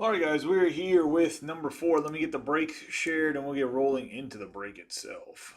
All right, guys, we're here with number 4. Let me get the break shared and we'll get rolling into the break itself.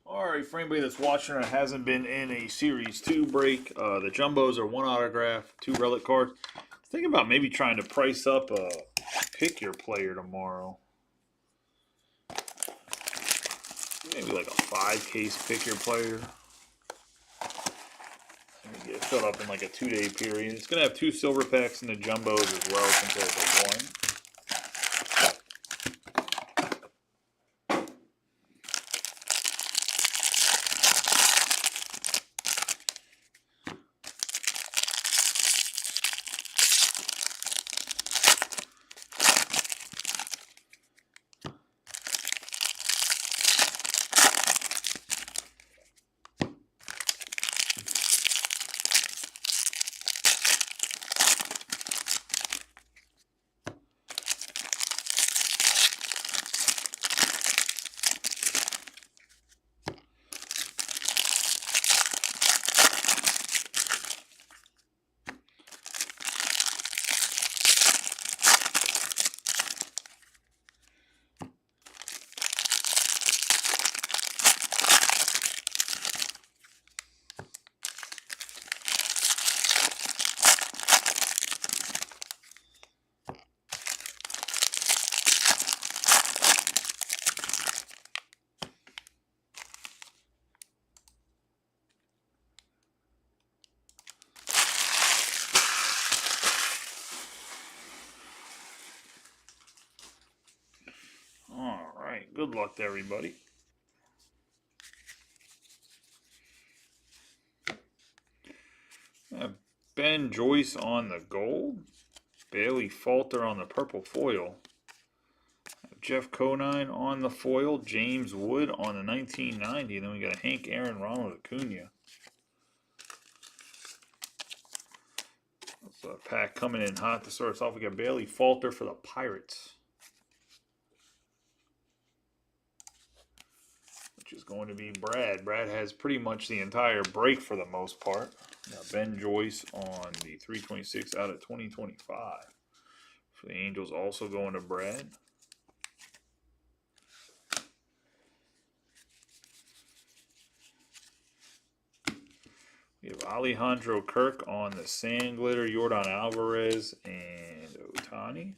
All right, for anybody that's watching or hasn't been in a Series 2 break, the Jumbos are one autograph, 2 relic cards. Think about maybe trying to price up a pick your player tomorrow. Maybe like a 5-case pick your player. Get it filled up in like a 2-day period. It's going to have 2 silver packs in the Jumbos as well compared to 1. All right, good luck to everybody. Ben Joyce on the gold. Bailey Falter on the purple foil. Jeff Conine on the foil. James Wood on the 1990. And then we got a Hank Aaron, Ronald Acuna. So a pack coming in hot to start us off. We got Bailey Falter for the Pirates, which is going to be Brad. Brad has pretty much the entire break for the most part. Ben Joyce on the 326 out of 2025. For the Angels, also going to Brad. We have Alejandro Kirk on the Sand Glitter, Yordan Alvarez, and Ohtani.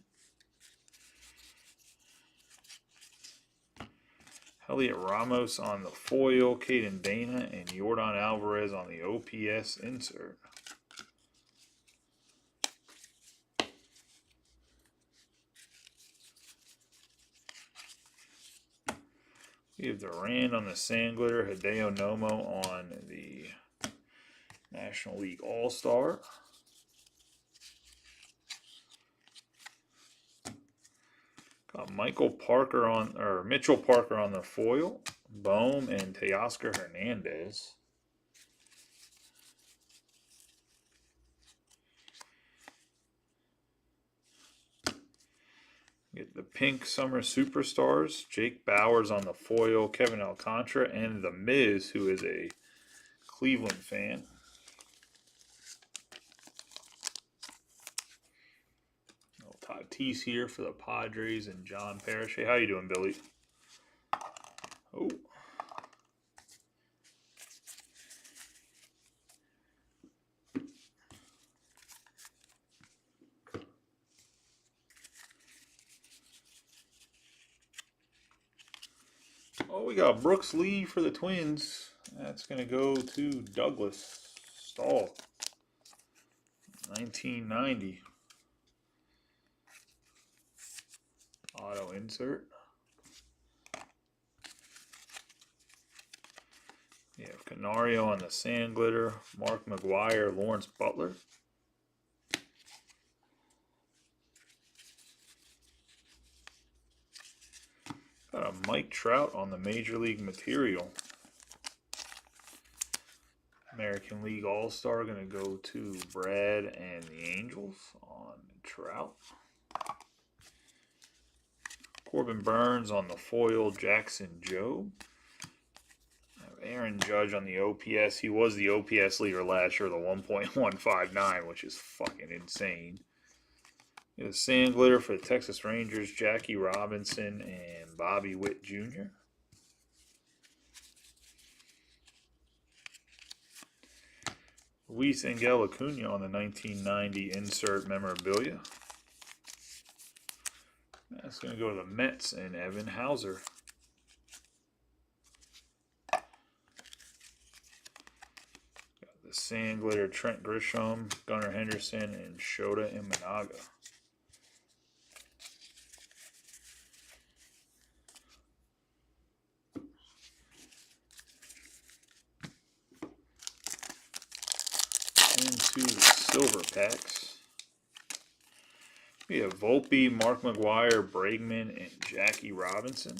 Elliot Ramos on the foil, Caden Dana, and Yordan Alvarez on the OPS insert. We have Durand on the Sand Glitter, Hideo Nomo on the National League All-Star. Got Mitchell Parker on the foil, Bohm, and Teoscar Hernandez. Get the Pink Summer Superstars, Jake Bowers on the foil, Kevin Alcantara, and The Miz, who is a Cleveland fan. Tatis here for the Padres and John Parrish. Hey, how you doing, Billy? Oh. Oh, we got Brooks Lee for the Twins. That's going to go to Douglas Stahl. 1990. Auto insert. You have Canario on the Sand Glitter. Mark McGwire, Lawrence Butler. Got a Mike Trout on the Major League Material. American League All-Star going to go to Brad and the Angels on Trout. Corbin Burns on the foil, Jackson Jobe. Aaron Judge on the OPS. He was the OPS leader last year, the 1.159, which is fucking insane. The Sand Glitter for the Texas Rangers, Jackie Robinson and Bobby Witt Jr. Luis Angel Acuna on the 1990 insert memorabilia. That's going to go to the Mets and Evan Hauser. Got the Sand Glitter, Trent Grisham, Gunnar Henderson, and Shota Imanaga. Into the silver packs. We have Volpe, Mark McGwire, Bregman, and Jackie Robinson.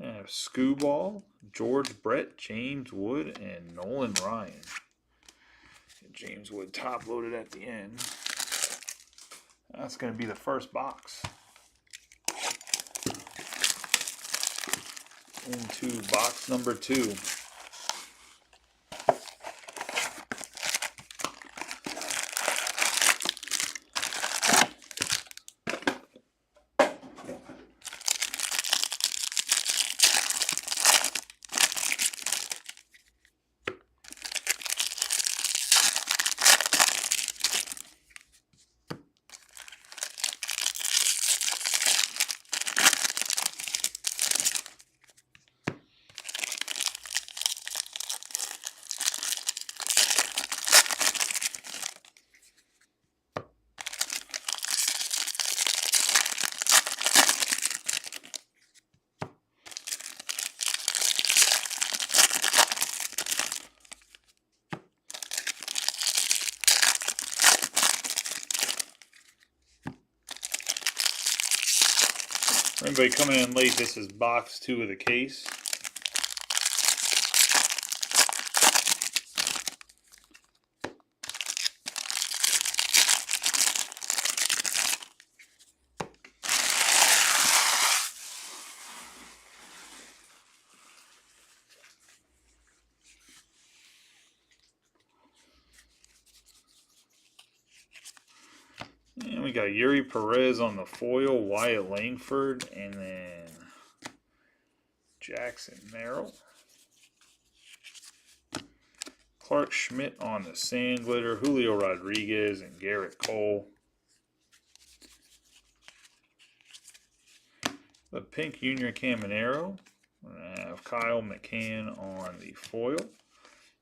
I have Scooball, George Brett, James Wood, and Nolan Ryan. James Wood top loaded at the end. That's going to be the first box. Into box number 2. For anybody coming in late, this is box 2 of the case. And we got Yuri Perez on the foil, Wyatt Langford, and then Jackson Merrill. Clark Schmidt on the Sand Glitter, Julio Rodriguez, and Garrett Cole. The pink Junior Caminero. I have Kyle McCann on the foil.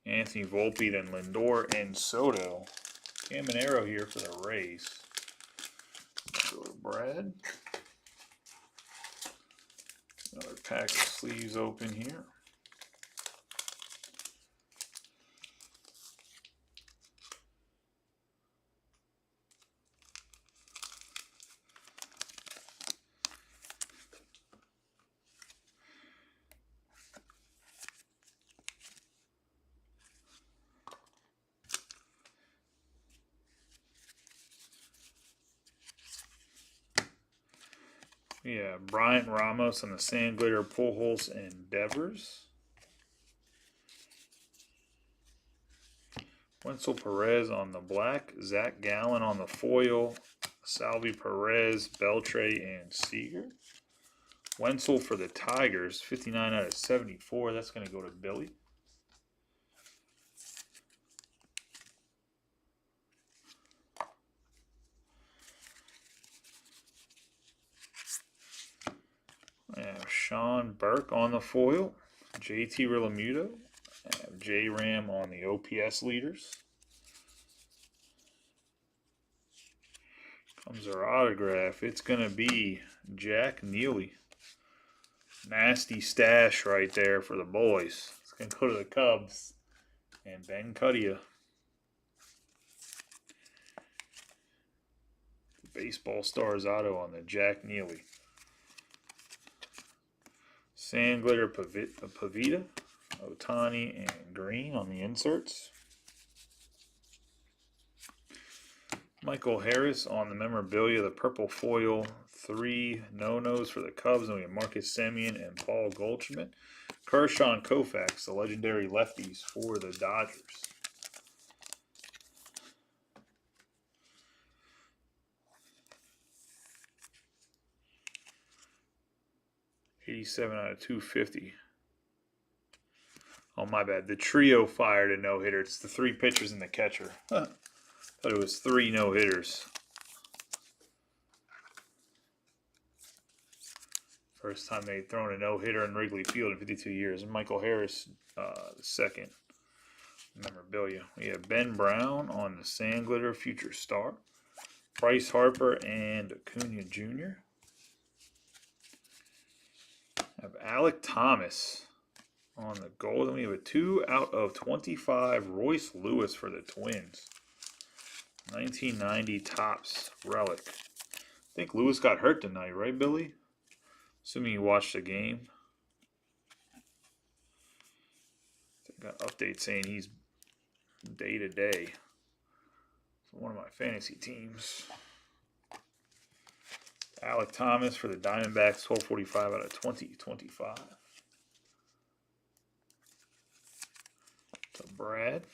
Anthony Volpe, then Lindor and Soto. Caminero here for the Rays. Go to Brad. Another pack of sleeves open here. Yeah, Bryant Ramos on the Sand Glitter, Pujols, and Devers. Wenzel Perez on the black, Zach Gallen on the foil, Salvi Perez, Beltre, and Seager. Wenzel for the Tigers, 59 out of 74. That's going to go to Billy. Sean Burke on the foil. JT Realmuto. J-Ram on the OPS leaders. Comes our autograph. It's going to be Jack Neely. Nasty stash right there for the boys. It's going to go to the Cubs. And Ben Cudia. Baseball Stars auto on the Jack Neely. Sandglitter Pavita, Otani, and Green on the inserts. Michael Harris on the memorabilia, the purple foil. 3 no-nos for the Cubs. And we have Marcus Semien and Paul Goldschmidt. Kershaw and Koufax, the legendary lefties for the Dodgers. '87 out of 250. Oh, my bad. The trio fired a no-hitter. It's the 3 pitchers and the catcher. Thought it was 3 no-hitters. First time they'd thrown a no-hitter in Wrigley Field in 52 years. And Michael Harris, the second memorabilia. We have Ben Brown on the Sandglitter Future Star. Bryce Harper and Acuna Jr. Have Alek Thomas on the gold. And we have a 2 out of 25 Royce Lewis for the Twins. 1990 Topps relic. I think Lewis got hurt tonight, right, Billy? Assuming you watched the game. I got an update saying he's day to day. So one of my fantasy teams. Alek Thomas for the Diamondbacks, 1245 out of 2025. To Brad.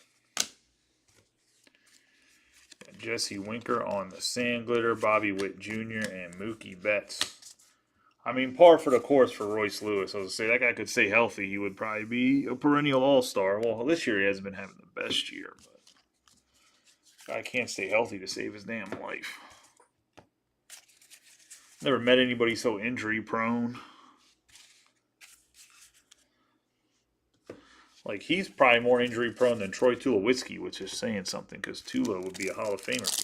And Jesse Winker on the Sandglitter, Bobby Witt Jr., and Mookie Betts. I mean, par for the course for Royce Lewis. I was going to say, that guy could stay healthy. He would probably be a perennial all-star. Well, this year he hasn't been having the best year, but guy can't stay healthy to save his damn life. Never met anybody so injury-prone. Like, he's probably more injury-prone than Troy Tulowitzki, which is saying something, because Tulo would be a Hall of Famer for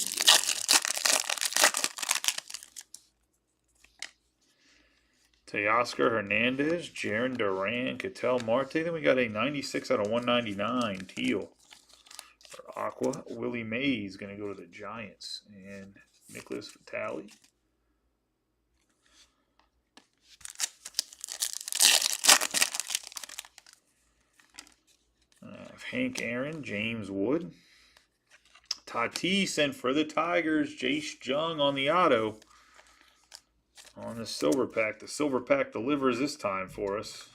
injury. Teoscar Hernandez, Jarren Duran, Ketel Marte. Then we got a 96 out of 199 teal for Aqua. Willie Mays going to go to the Giants. And Nicholas Vitale. Hank Aaron, James Wood. Tatis and for the Tigers, Jace Jung on the auto. On the silver pack. The silver pack delivers this time for us.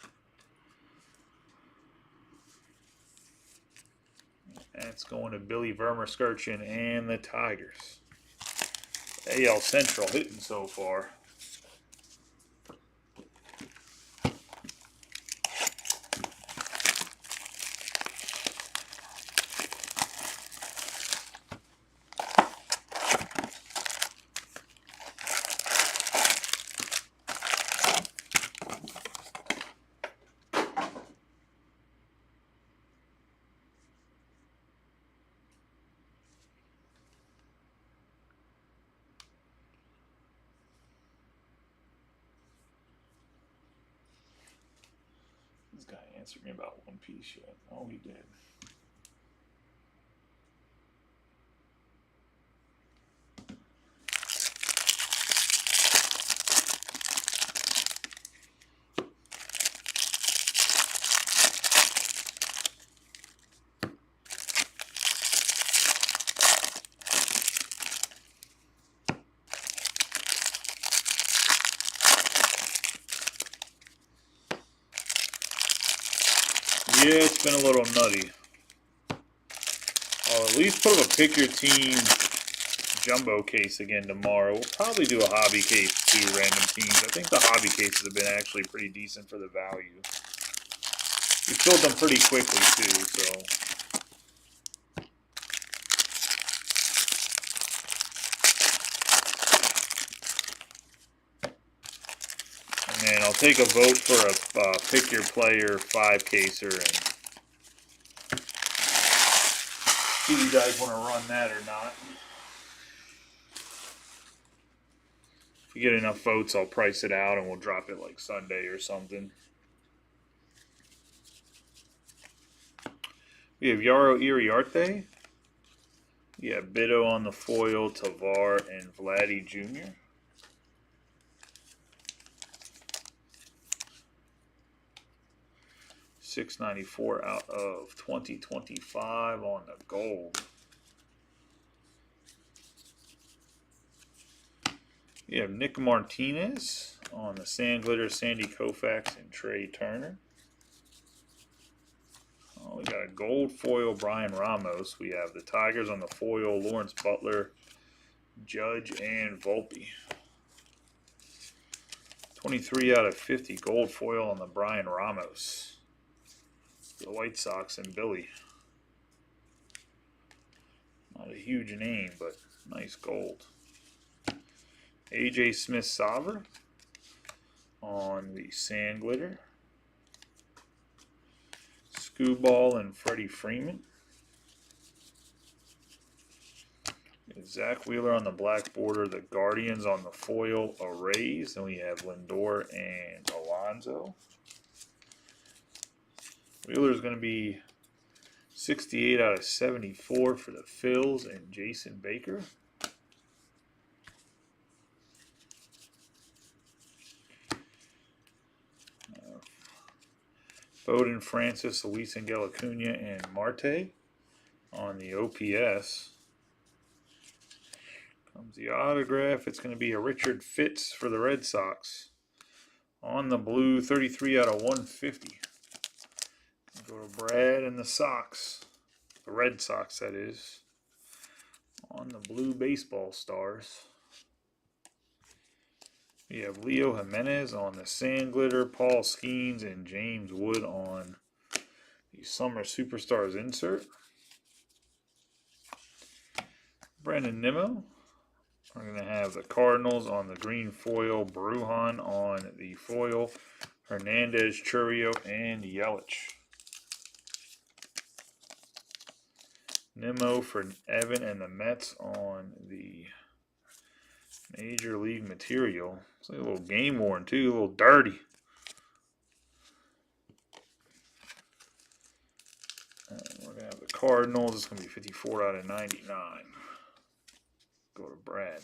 That's going to Billy Vermerskirchen and the Tigers. AL Central hitting so far. This guy answered me about One Piece yet. Oh, he did. Yeah, it's been a little nutty. I'll at least put up a pick your team jumbo case again tomorrow. We'll probably do a hobby case too, random teams. I think the hobby cases have been actually pretty decent for the value. We filled them pretty quickly too, so. And I'll take a vote for a pick your player 5-caser and see if you guys want to run that or not. If you get enough votes, I'll price it out and we'll drop it like Sunday or something. We have Yaro Iriarte. We have Bitto on the foil, Tavar, and Vladdy Jr. $6.94 out of 2025 on the gold. We have Nick Martinez on the Sand Glitter, Sandy Koufax, and Trey Turner. Oh, we got a gold foil, Brian Ramos. We have the Tigers on the foil, Lawrence Butler, Judge, and Volpe. 23 out of 50 gold foil on the Brian Ramos. The White Sox and Billy. Not a huge name, but nice gold. AJ Smith-Sauver on the Sand Glitter. Skubal and Freddie Freeman. Zach Wheeler on the black border. The Guardians on the foil, Arrays. And we have Lindor and Alonso. Wheeler's going to be 68 out of 74 for the Phils and Jason Baker. Bowden, Francis, Luis Angel Acuna, and Marte on the OPS. Comes the autograph. It's going to be a Richard Fitz for the Red Sox. On the blue, 33 out of 150. Go to Brad and the Sox. The Red Sox, that is. On the blue baseball stars. We have Leo Jimenez on the Sand Glitter, Paul Skeens, and James Wood on the Summer Superstars insert. Brandon Nimmo. We're going to have the Cardinals on the green foil, Brujan on the foil, Hernandez, Churio, and Yelich. Nimmo for Evan and the Mets on the Major League material. It's like a little game worn too, a little dirty. And we're gonna have the Cardinals. It's gonna be 54 out of 99. Go to Brad.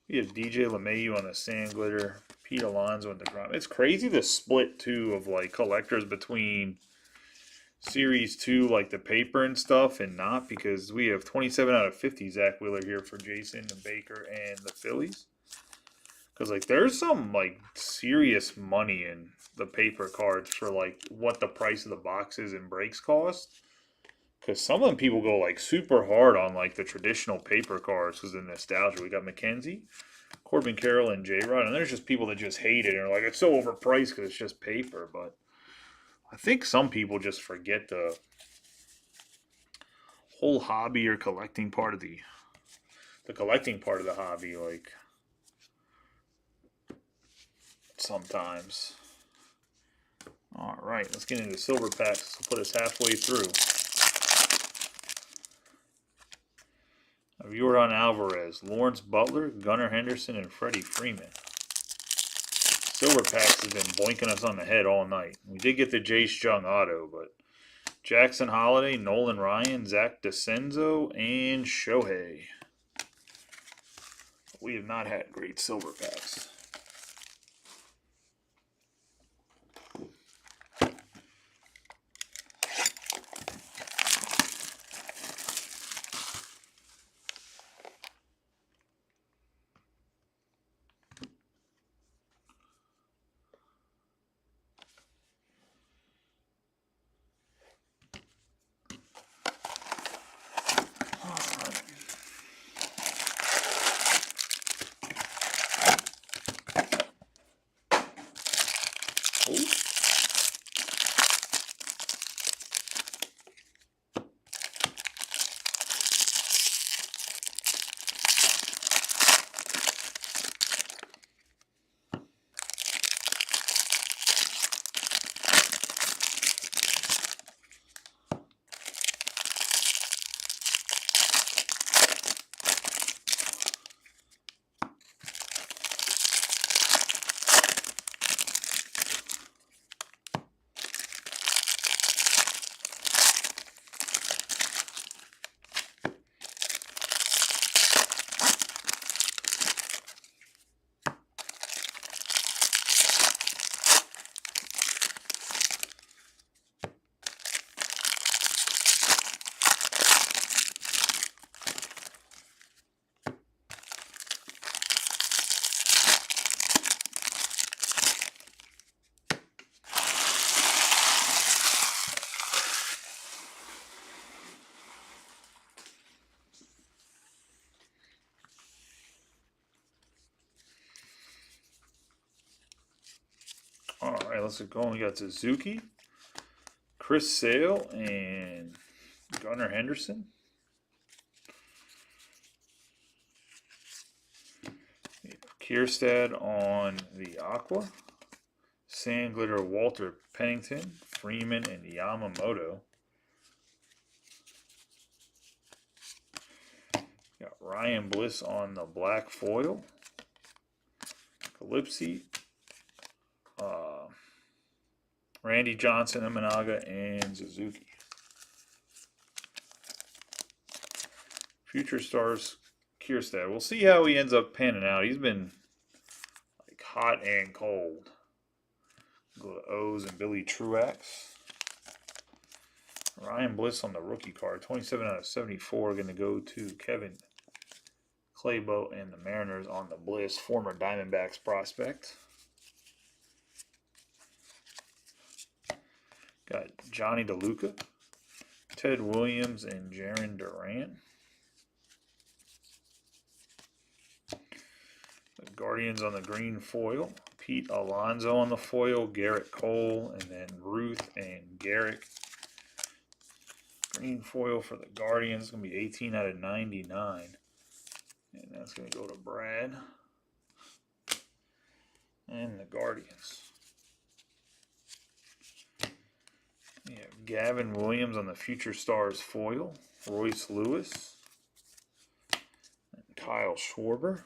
We have DJ LeMahieu on the Sand Glitter, Pete Alonso and DeGrom. It's crazy the split too of like collectors between Series 2, like the paper and stuff, and not, because we have 27 out of 50 Zach Wheeler here for Jason and Baker and the Phillies. Because like there's some like serious money in the paper cards for like what the price of the boxes and breaks cost. Because some of them people go like super hard on like the traditional paper cards because of nostalgia. We got McKenzie, Corbin Carroll, and J-Rod. And there's just people that just hate it and are like, it's so overpriced because it's just paper. But I think some people just forget the whole hobby or collecting part of the collecting part of the hobby, like sometimes. All right, let's get into silver packs. This will put us halfway through. Yordan Alvarez, Lawrence Butler, Gunnar Henderson, and Freddie Freeman. Silver packs has been boinking us on the head all night. We did get the Jace Jung auto, but Jackson Holiday, Nolan Ryan, Zach DeCenzo, and Shohei. We have not had great silver packs. All right, let's get going. We got Suzuki, Chris Sale, and Gunnar Henderson. Kierstad on the Aqua. Sand Glitter, Walter Pennington, Freeman, and Yamamoto. Got Ryan Bliss on the black foil. Calypsy. Randy Johnson, Imanaga, and Suzuki. Future Stars, Kierstad. We'll see how he ends up panning out. He's been like hot and cold. Go to O's and Billy Truax. Ryan Bliss on the rookie card. 27 out of 74. Going to go to Kevin Claybo and the Mariners on the Bliss. Former Diamondbacks prospect. Got Johnny DeLuca, Ted Williams, and Jarren Duran. The Guardians on the green foil. Pete Alonso on the foil. Garrett Cole, and then Ruth and Garrick. Green foil for the Guardians. It's going to be 18 out of 99. And that's going to go to Brad. And the Guardians. We have Gavin Williams on the Future Stars foil. Royce Lewis. And Kyle Schwarber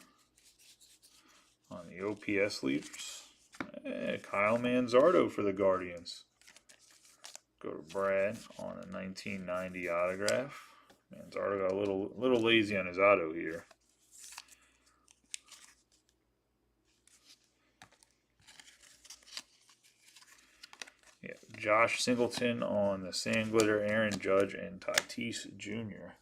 on the OPS leaders. Kyle Manzardo for the Guardians. Go to Brad on a 1990 autograph. Manzardo got a little lazy on his auto here. Yeah, Josh Singleton on the Sand Glitter, Aaron Judge, and Tatis Jr.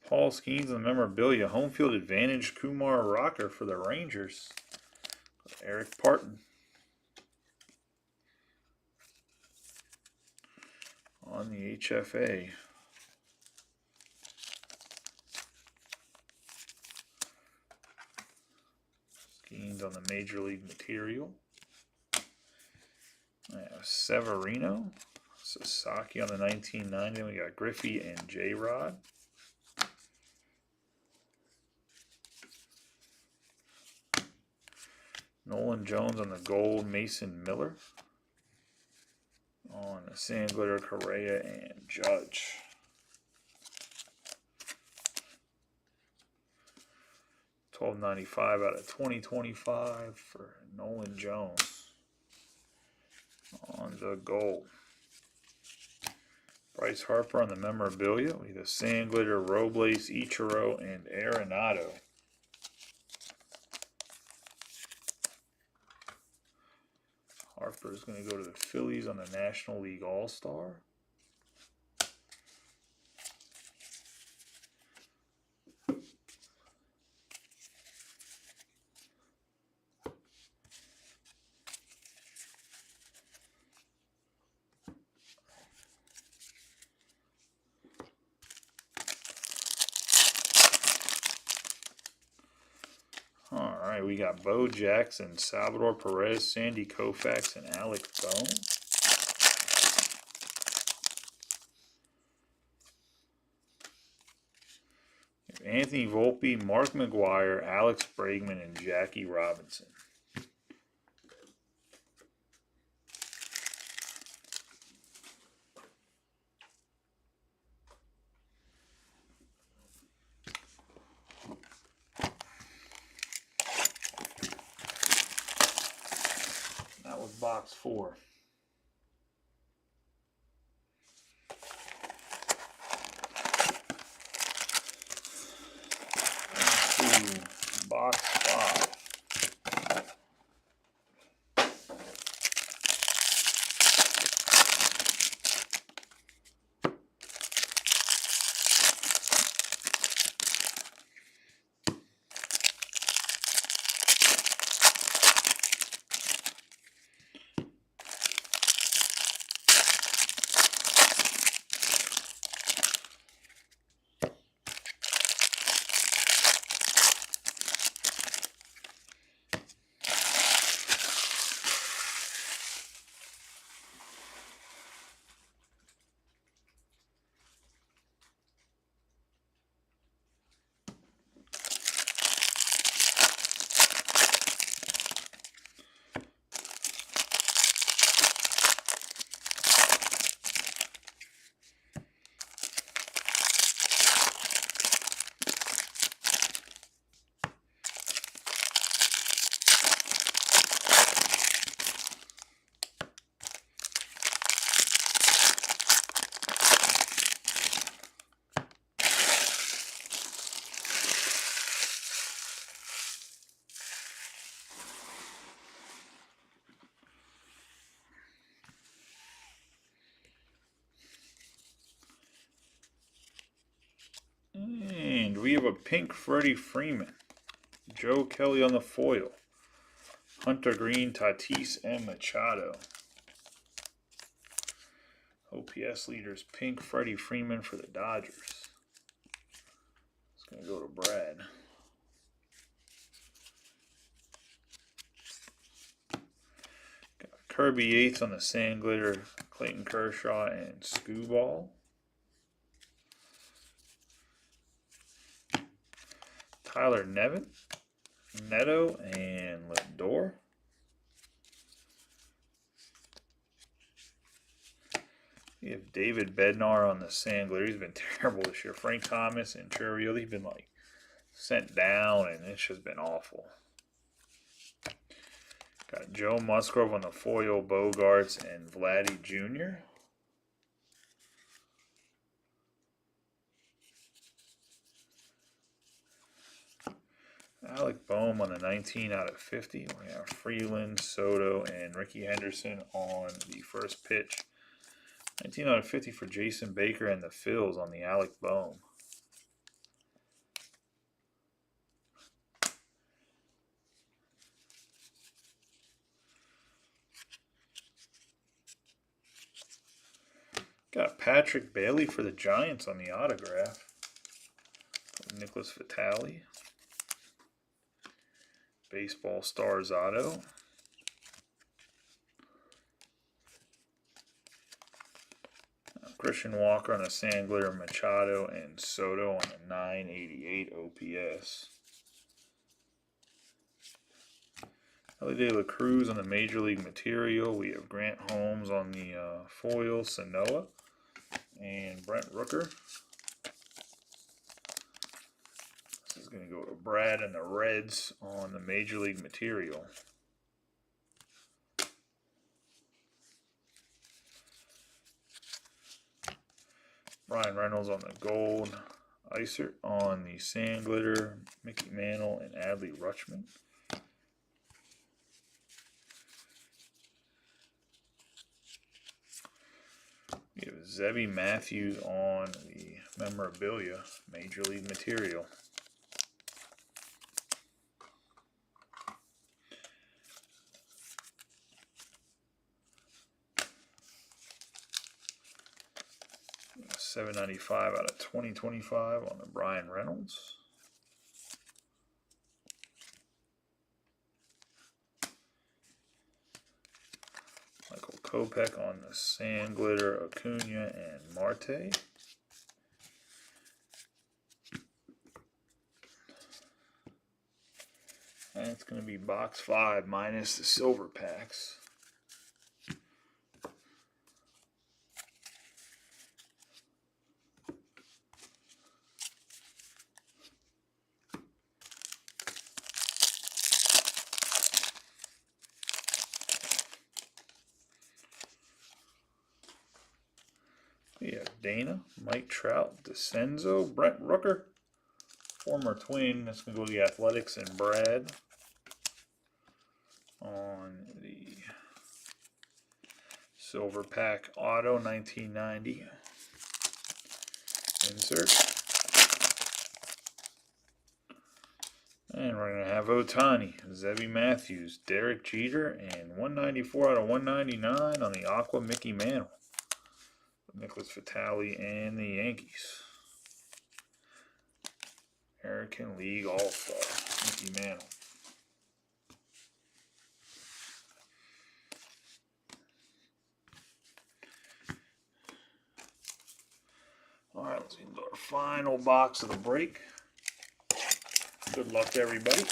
Paul Skeens on the memorabilia. Home field advantage, Kumar Rocker for the Rangers. Eric Parton. On the HFA. Skeens on the Major League material. Severino. Sasaki on the 1990. We got Griffey and J-Rod. Nolan Jones on the gold, Mason Miller. On the Sand Glitter, Correa and Judge. $12.95 out of 2025 for Nolan Jones. On the gold. Bryce Harper on the memorabilia. We have Sand Glitter, Robles, Ichiro, and Arenado. Harper is going to go to the Phillies on the National League All-Star. All right, we got Bo Jackson, Salvador Perez, Sandy Koufax, and Alec Bohm. Anthony Volpe, Mark McGwire, Alex Bregman, and Jackie Robinson. That was box 4. Box 5. we have a pink Freddie Freeman. Joe Kelly on the foil. Hunter Green, Tatis, and Machado. OPS leaders, pink Freddie Freeman for the Dodgers. It's going to go to Brad. Got Kirby Yates on the sand glitter, Clayton Kershaw, and Skubal. Tyler Nevin, Neto, and Lindor. We have David Bednar on the sand glitter. He's been terrible this year. Frank Thomas and Churriel, they've been like sent down, and it's just been awful. Got Joe Musgrove on the foil, Bogarts, and Vladdy Jr. Alec Boehm on the 19 out of 50. We have Freeland, Soto, and Ricky Henderson on the first pitch. 19 out of 50 for Jason Baker and the Phils on the Alec Boehm. Got Patrick Bailey for the Giants on the autograph. Nicholas Vitale. Baseball Stars auto. Christian Walker on the sand glitter, Machado, and Soto on the 988 OPS. Elly De La Cruz on the Major League material. We have Grant Holmes on the foil, Sanoa, and Brent Rooker. This is going to go to Brad and the Reds on the Major League material. Ryan Reynolds on the gold. Isert on the sand glitter, Mickey Mantle, and Adley Rutschman. We have Zebby Matthews on the memorabilia, Major League material. $7.95 out of 2025 on the Brian Reynolds. Michael Kopech on the sand glitter, Acuna and Marte. And it's going to be box 5 minus the silver packs. We have Dana, Mike Trout, DeCenzo, Brent Rooker, former Twin. That's going to go to the Athletics, and Brad on the silver pack auto 1990 insert. And we're going to have Ohtani, Zebby Matthews, Derek Jeter, and 194 out of 199 on the Aqua Mickey Mantle. Nicholas Vitale and the Yankees. American League All-Star, Mickey Mantle. All right, let's get into our final box of the break. Good luck to everybody.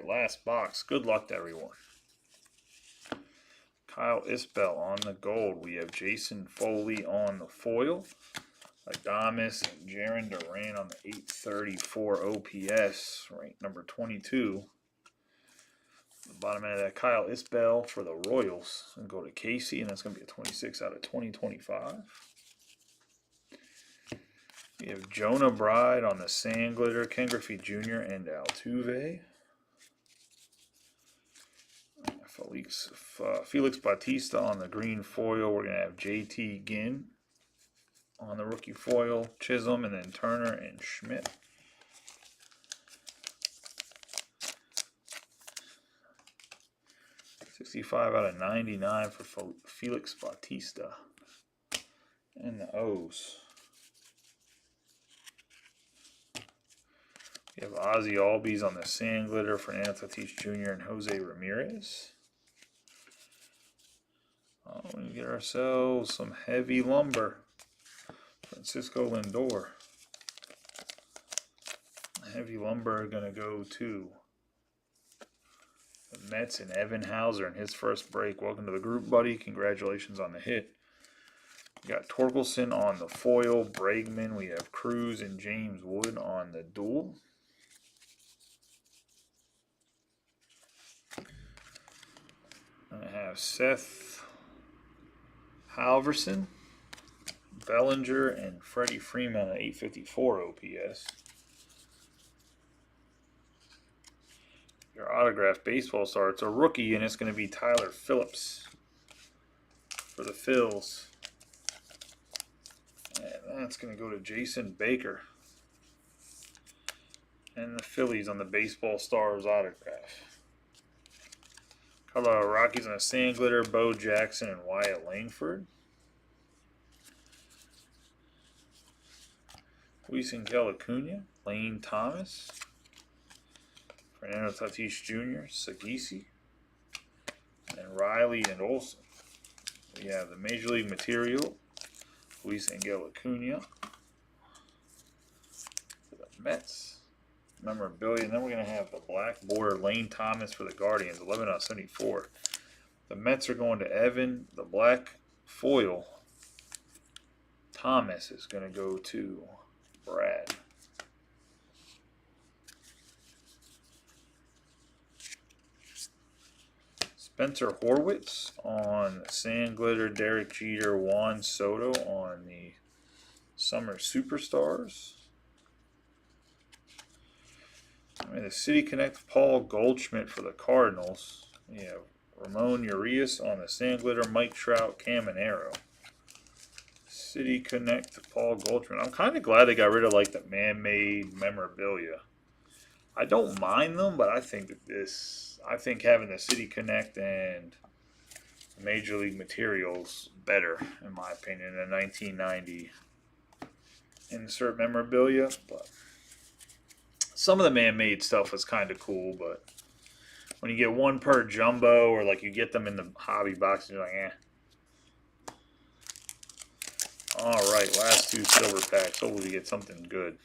right, last box. Good luck to everyone. Kyle Isbell on the gold. We have Jason Foley on the foil. Adames and Jarren Duran on the 834 OPS, ranked number 22. The bottom end of that, Kyle Isbell for the Royals. And go to Casey, and that's going to be a 26 out of 2025. We have Jonah Bride on the Sand Glitter, Ken Griffey Jr. and Altuve. Felix Bautista on the green foil. We're going to have JT Ginn on the rookie foil, Chisholm, and then Turner and Schmidt. $65 out of 99 for Felix Bautista. And the O's. We have Ozzie Albies on the Sand Glitter, Fernando Tatis Jr. and Jose Ramirez. We get ourselves some heavy lumber. Francisco Lindor. Heavy lumber going to go to the Mets and Evan Hauser in his first break. Welcome to the group, buddy. Congratulations on the hit. We got Torkelson on the foil. Bregman. We have Cruz and James Wood on the dual. I have Seth Halverson, Bellinger, and Freddie Freeman on 854 OPS. Your autographed baseball star. It's a rookie, and it's going to be Tyler Phillips for the Phils. And that's going to go to Jason Baker. And the Phillies on the baseball stars autograph. Colorado Rockies on the Sand Glitter, Bo Jackson and Wyatt Langford. Luisangel Acuna, Lane Thomas, Fernando Tatis Jr., Sagisi, and Riley and Olsen. We have the Major League material, Luisangel Acuna for the Mets. Memorabilia, and then we're going to have the black border Lane Thomas for the Guardians, 11 out of 74. The Mets are going to Evan. The black foil Thomas is going to go to Brad. Spencer Horwitz on Sand Glitter, Derek Jeter, Juan Soto on the Summer Superstars. The City Connect Paul Goldschmidt for the Cardinals. We have Ramon Urias on the Sand Glitter, Mike Trout, Caminero. City Connect Paul Goldschmidt. I'm kind of glad they got rid of like the man-made memorabilia. I don't mind them, but I think having the City Connect and Major League materials better, in my opinion, than 1990 insert memorabilia, but some of the man-made stuff was kind of cool, but when you get one per jumbo or like you get them in the hobby box, you're like, eh. All right, last two silver packs. Hopefully we get something good.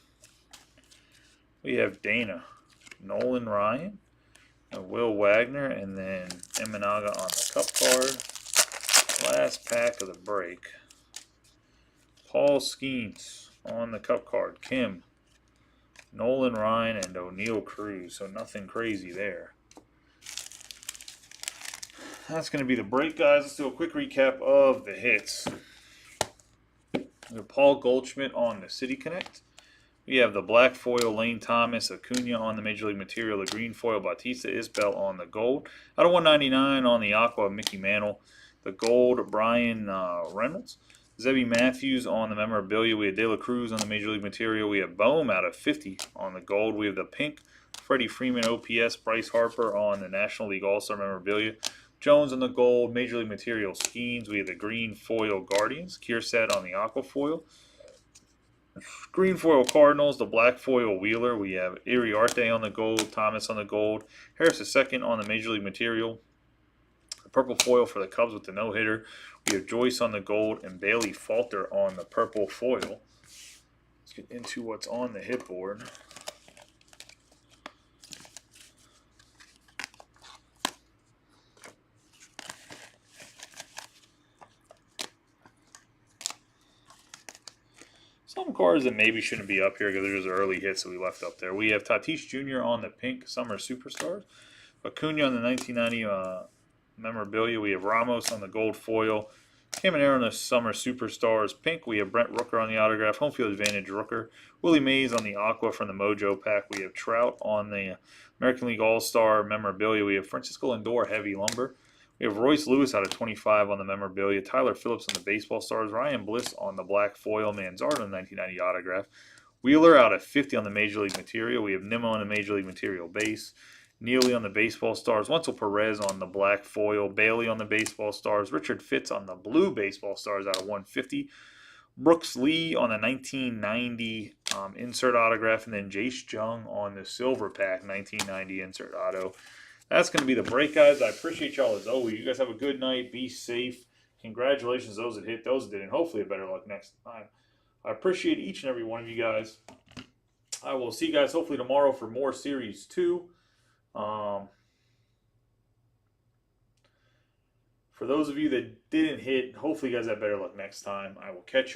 We have Dana, Nolan Ryan, Will Wagner, and then Eminaga on the cup card. Last pack of the break. Paul Skeens on the cup card. Kim, Nolan Ryan, and O'Neal Cruz, so nothing crazy there. That's going to be the break, guys. Let's do a quick recap of the hits. We have Paul Goldschmidt on the City Connect. We have the black foil Lane Thomas, Acuna on the Major League material, the green foil Bautista Isbell on the gold. Out of 199 on the aqua, Mickey Mantle. The gold, Brian Reynolds. Zebby Matthews on the memorabilia. We have De La Cruz on the Major League material. We have Bohm out of 50 on the gold. We have the pink Freddie Freeman OPS. Bryce Harper on the National League All-Star memorabilia. Jones on the gold. Major League material Skeens. We have the green foil Guardians. Kierset on the aqua foil. Green foil Cardinals. The black foil Wheeler. We have Iriarte on the gold. Thomas on the gold. Harris II on the Major League material. The purple foil for the Cubs with the no-hitter. We have Joyce on the gold and Bailey Falter on the purple foil. Let's get into what's on the hit board. Some cards that maybe shouldn't be up here because they're just early hits that we left up there. We have Tatis Jr. on the pink Summer Superstars. Acuna on the 1990 memorabilia. We have Ramos on the gold foil. Caminero on the Summer Superstars pink. We have Brent Rooker on the autograph. Home field advantage Rooker. Willie Mays on the aqua from the Mojo pack. We have Trout on the American League All-Star memorabilia. We have Francisco Lindor heavy lumber. We have Royce Lewis out of 25 on the memorabilia. Tyler Phillips on the baseball stars. Ryan Bliss on the black foil. Manzardo on the 1990 autograph. Wheeler out of 50 on the Major League material. We have Nimmo on the Major League material base. Neely on the baseball stars. Wenzel Perez on the black foil. Bailey on the baseball stars. Richard Fitz on the blue baseball stars out of 150. Brooks Lee on the 1990 insert autograph. And then Jace Jung on the silver pack 1990 insert auto. That's going to be the break, guys. I appreciate y'all as always. You guys have a good night. Be safe. Congratulations to those that hit, those that didn't. Hopefully a better luck next time. I appreciate each and every one of you guys. I will see you guys hopefully tomorrow for more Series 2. For those of you that didn't hit, hopefully you guys have better luck next time. I will catch y'all.